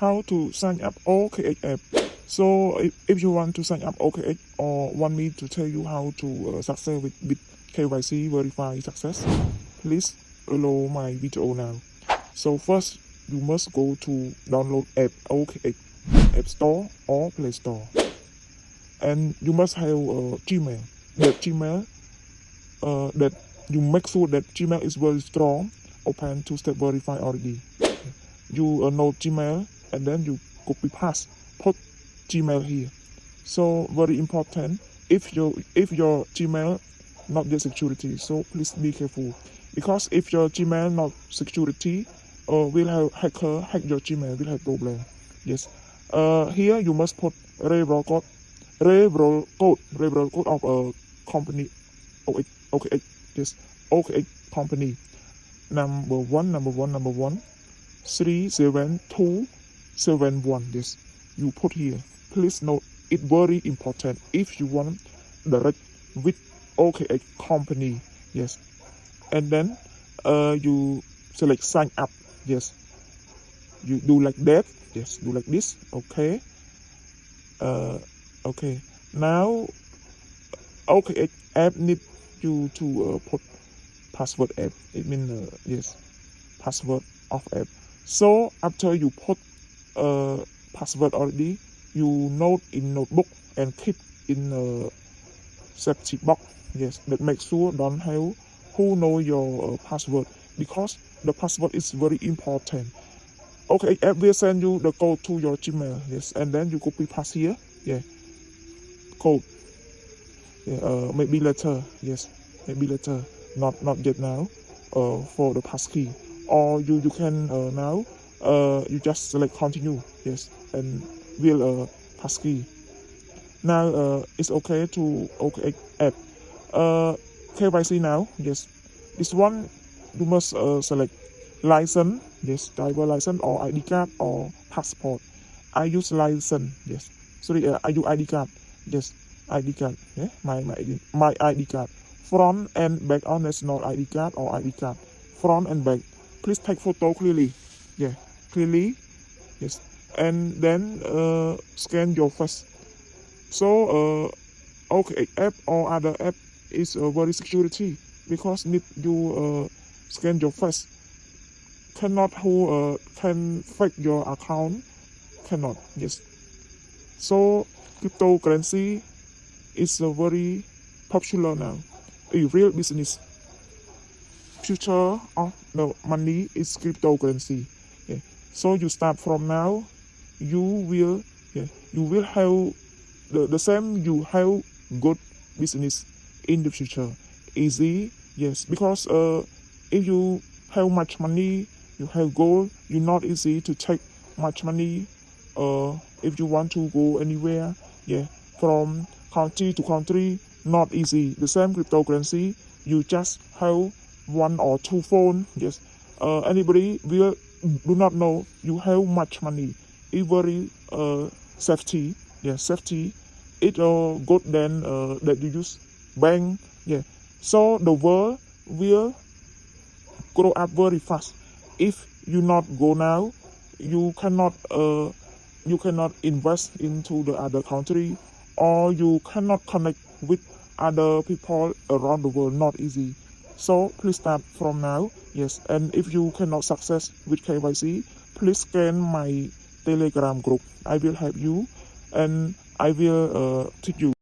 how to sign up OKX app. So if you want to sign up OKX or want me to tell you how to success with KYC verify success, please follow my video now. So first you must go to download app OKX App Store or Play Store, and you must have Gmail. That Gmail that you make sure that Gmail is very strong, open to step verify already. You know Gmail and then you copy paste put Gmail here. So very important, if your Gmail not yet security, so please be careful, because if your Gmail not security will have hacker hack your Gmail, will have problem. Yes, here you must put referral code of a company OKX. Yes, OKX company number one 37271. Yes, you put here. Please note it very important if you want direct with OKX company. Yes, and then you select sign up. Yes, you do like that. Yes, do like this. Okay. Okay, now OKX app need you to put password app. It means yes, password of app. So after you put password already, you note in notebook and keep in safety box. Yes, that makes sure don't have who know your password, because the password is very important. Okay, app will send you the code to your Gmail. Yes, and then you copy paste here. Yeah, code. Yeah, maybe later. Yes, maybe later. Not yet now. For the passkey, or you can now you just select continue. Yes, and will passkey. Now it's okay to OKX app. KYC now. Yes, this one you must select license. Yes, driver license or ID card or passport. I use license. Yes, sorry, I use ID card. Yes, ID card. Yeah, my ID card. Front and back on national ID card or ID card. Front and back. Please take photo clearly. Yeah, clearly. Yes, and then scan your face. So OKX app or other app is very security, because need you scan your face. Cannot who can fake your account. Cannot. Yes. So cryptocurrency is very popular now. A real business. Future of the money is cryptocurrency. Yeah. So you start from now. You will have the same. You have good business in the future. Easy. Yes, because if you have much money, you have gold, you not easy to take much money if you want to go anywhere. Yeah, from country to country, not easy. The same cryptocurrency, you just have one or two phone. Yes, anybody will do not know you have much money. It very safety. Yeah, safety. It good than that you use bank. Yeah, so the world will grow up very fast. If you not go now, you cannot invest into the other country, or you cannot connect with other people around the world. Not easy. So please start from now. Yes, and if you cannot success with KYC, please scan my Telegram group. I will help you, and I will teach you.